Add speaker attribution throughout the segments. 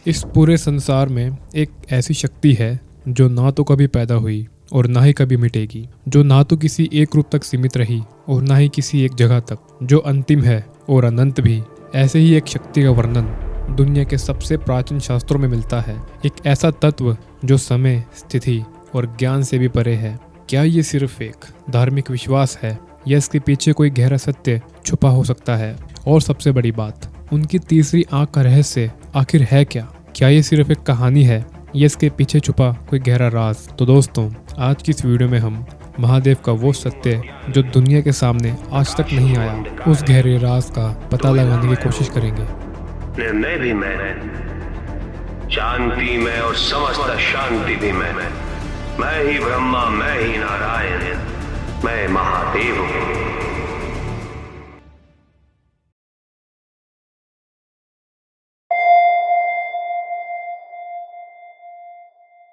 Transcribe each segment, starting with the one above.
Speaker 1: इस पूरे संसार में एक ऐसी शक्ति है जो ना तो कभी पैदा हुई और ना ही कभी मिटेगी, जो ना तो किसी एक रूप तक सीमित रही और ना ही किसी एक जगह तक, जो अंतिम है और अनंत भी। ऐसे ही एक शक्ति का वर्णन दुनिया के सबसे प्राचीन शास्त्रों में मिलता है। एक ऐसा तत्व जो समय, स्थिति और ज्ञान से भी परे है। क्या ये सिर्फ एक धार्मिक विश्वास है या इसके पीछे कोई गहरा सत्य छुपा हो सकता है? और सबसे बड़ी बात, उनकी तीसरी आंख का रहस्य आखिर है क्या? क्या ये सिर्फ एक कहानी है या इसके पीछे छुपा कोई गहरा राज? तो दोस्तों, आज की इस वीडियो में हम महादेव का वो सत्य जो दुनिया के सामने आज तक नहीं आया, उस गहरे राज का पता लगाने की कोशिश करेंगे।
Speaker 2: निर्णय भी मैं, शांति में और समस्त शांति भी मैं ही ब्रह्मा, मैं ही नारायण, मैं महादेव हूँ।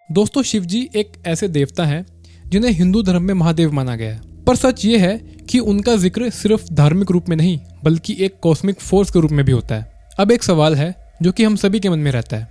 Speaker 1: दोस्तों, शिव जी एक ऐसे देवता हैं जिन्हें हिंदू धर्म में महादेव माना गया है। पर सच ये है कि उनका जिक्र सिर्फ धार्मिक रूप में नहीं बल्कि एक कॉस्मिक फोर्स के रूप में भी होता है। अब एक सवाल है जो कि हम सभी के मन में रहता है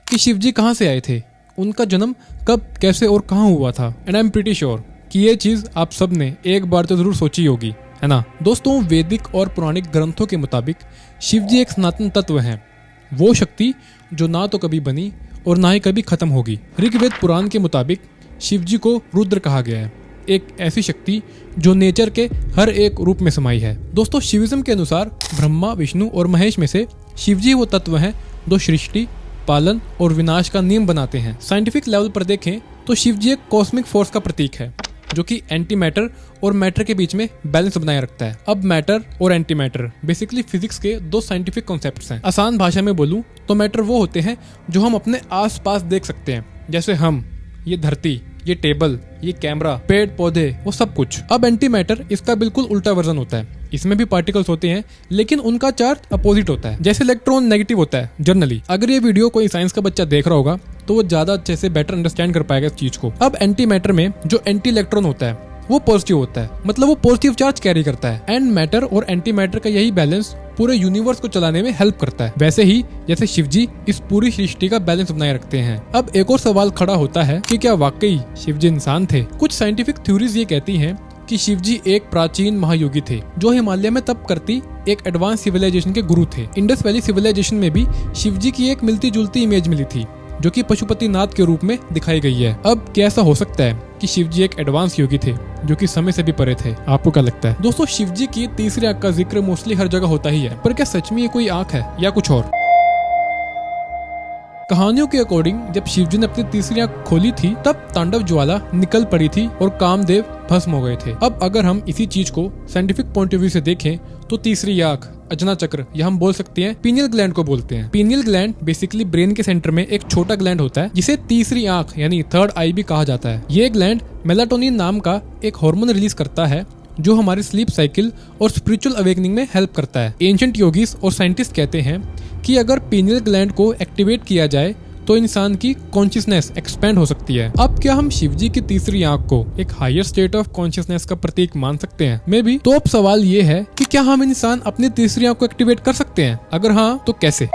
Speaker 1: कि शिव जी कहाँ से आए थे, उनका जन्म कब, कैसे और कहाँ हुआ था। And I am pretty sure कि ये चीज आप सब ने एक बार तो जरूर सोची होगी, है ना। दोस्तों, वैदिक और पौराणिक ग्रंथों के मुताबिक शिव जी एक सनातन तत्व हैं, वो शक्ति जो ना तो कभी बनी और ना ही कभी खत्म होगी। ऋग्वेद पुराण के मुताबिक शिव जी को रुद्र कहा गया है, एक ऐसी शक्ति जो नेचर के हर एक रूप में समाई है। दोस्तों, शिविज्म के अनुसार ब्रह्मा, विष्णु और महेश में से शिव जी वो तत्व हैं जो सृष्टि, पालन और विनाश का नियम बनाते हैं। साइंटिफिक लेवल पर देखें तो शिव जी एक कॉस्मिक फोर्स का प्रतीक है जो कि एंटी मैटर और मैटर के बीच में बैलेंस बनाए रखता है। अब मैटर और एंटी मैटर बेसिकली फिजिक्स के दो साइंटिफिक कॉन्सेप्ट्स हैं। आसान भाषा में बोलूं तो मैटर वो होते हैं जो हम अपने आसपास देख सकते हैं, जैसे हम, ये धरती, ये टेबल, ये कैमरा, पेड़ पौधे, वो सब कुछ। अब एंटी मैटर इसका बिल्कुल उल्टा वर्जन होता है। इसमें भी पार्टिकल्स होते हैं लेकिन उनका चार्ज अपोजिट होता है। जैसे इलेक्ट्रॉन नेगेटिव होता है जनरली। अगर ये वीडियो कोई साइंस का बच्चा देख रहा होगा तो वो ज्यादा अच्छे से बेटर अंडरस्टैंड कर पाएगा इस चीज को। अब एंटी मैटर में जो एंटी इलेक्ट्रॉन होता है वो पॉजिटिव होता है, मतलब वो पॉजिटिव चार्ज कैरी करता है। एंड मैटर और एंटी मैटर का यही बैलेंस पूरे यूनिवर्स को चलाने में हेल्प करता है। वैसे ही जैसे शिव जी इस पूरी सृष्टि का बैलेंस बनाए रखते हैं। अब एक और सवाल खड़ा होता है कि क्या वाकई शिव जी इंसान थे? कुछ साइंटिफिक थ्योरीज ये कहती हैं कि शिव जी एक प्राचीन महायोगी थे जो हिमालय में तप करती एक एडवांस सिविलाइजेशन के गुरु थे। इंडस वैली सिविलाइजेशन में भी शिव जी की एक मिलती जुलती इमेज मिली थी जो कि पशुपतिनाथ के रूप में दिखाई गई है। अब क्या ऐसा हो सकता है कि शिव जी एक एडवांस योगी थे जो कि समय से भी परे थे? आपको क्या लगता है? दोस्तों, शिव जी की तीसरी आंख का जिक्र मोस्टली हर जगह होता ही है, पर क्या सच में ये कोई आंख है या कुछ और? कहानियों के अकॉर्डिंग जब शिव जी ने अपनी तीसरी आंख खोली थी तब तांडव ज्वाला निकल पड़ी थी और कामदेव भस्म हो गए थे। अब अगर हम इसी चीज को साइंटिफिक पॉइंट ऑफ व्यू से देखें तो तीसरी आंख, अजना चक्र, या हम बोल सकते हैं पीनियल ग्लैंड को बोलते हैं। पीनियल ग्लैंड बेसिकली ब्रेन के सेंटर में एक छोटा ग्लैंड होता है जिसे तीसरी आंख यानी थर्ड आई भी कहा जाता है। ये ग्लैंड मेलाटोनिन नाम का एक हार्मोन रिलीज करता है जो हमारी स्लीप साइकिल और स्पिरिचुअल अवेकनिंग में हेल्प करता है। एंशिएंट योगीज और साइंटिस्ट कहते हैं कि अगर पीनियल ग्लैंड को एक्टिवेट किया जाए तो इंसान की कॉन्शियसनेस एक्सपेंड हो सकती है। अब क्या हम शिव जी की तीसरी आंख को एक हायर स्टेट ऑफ कॉन्शियसनेस का प्रतीक मान सकते हैं? May be. तो अब सवाल ये है कि क्या हम इंसान अपनी तीसरी आंख को एक्टिवेट कर सकते हैं? अगर हाँ तो कैसे?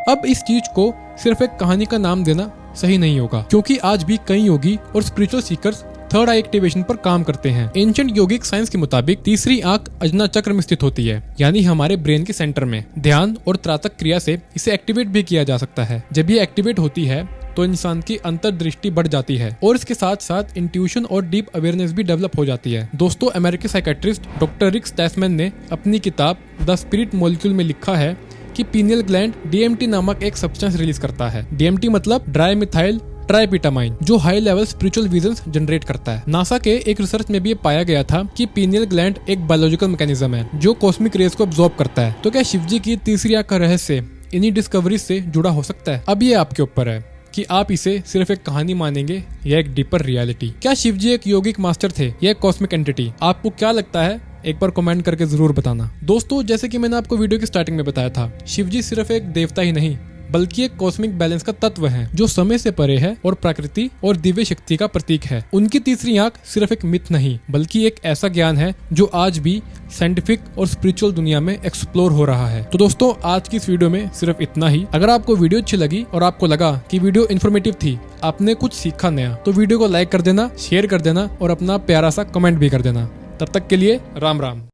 Speaker 1: अब इस चीज को सिर्फ एक कहानी का नाम देना सही नहीं होगा, क्योंकि आज भी कई योगी और स्पिरिचुअल सीकर्स थर्ड आई एक्टिवेशन पर काम करते हैं। एंशिएंट योगिक साइंस के मुताबिक तीसरी आंख अजना चक्र में स्थित होती है, यानी हमारे ब्रेन के सेंटर में। ध्यान और त्राटक क्रिया से इसे एक्टिवेट भी किया जा सकता है। जब ये एक्टिवेट होती है तो इंसान की अंतर्दृष्टि बढ़ जाती है और इसके साथ साथ इंट्यूशन और डीप अवेयरनेस भी डेवलप हो जाती है। दोस्तों, अमेरिकी साइकेट्रिस्ट डॉक्टर रिक स्टैसमैन ने अपनी किताब द स्पिरिट मॉलिक्यूल में लिखा है कि पीनियल ग्लैंड डीएमटी नामक एक सब्सटेंस रिलीज करता है। डीएमटी मतलब ड्राई मिथाइल ट्राइपिटामाइन, जो high level spiritual visions generate करता है। नासा के एक रिसर्च में भी ये पाया गया था कि पीनियल ग्लैंड एक बायोलॉजिकल मैकेनिज्म है जो कॉस्मिक रेज को अब्सॉर्ब करता है। तो क्या शिव जी की तीसरी आंख का रहस्य इन्हीं डिस्कवरीज से जुड़ा हो सकता है? अब ये आपके ऊपर है कि आप इसे सिर्फ एक कहानी मानेंगे या एक डीपर रियलिटी। क्या शिव जी एक योगिक मास्टर थे या एक कॉस्मिक एंटिटी? आपको क्या लगता है? एक बार कमेंट करके जरूर बताना। दोस्तों, जैसे कि मैंने आपको वीडियो की स्टार्टिंग में बताया था, शिव जी सिर्फ एक देवता ही नहीं बल्कि एक कॉस्मिक बैलेंस का तत्व है जो समय से परे है और प्रकृति और दिव्य शक्ति का प्रतीक है। उनकी तीसरी आंख सिर्फ एक मिथ नहीं बल्कि एक ऐसा ज्ञान है जो आज भी साइंटिफिक और स्पिरिचुअल दुनिया में एक्सप्लोर हो रहा है। तो दोस्तों आज की इस वीडियो में सिर्फ इतना ही। अगर आपको वीडियो अच्छी लगी और आपको लगा कि वीडियो इन्फॉर्मेटिव थी, आपने कुछ सीखा नया, तो वीडियो को लाइक कर देना, शेयर कर देना और अपना प्यारा सा कमेंट भी कर देना। तब तक के लिए राम राम।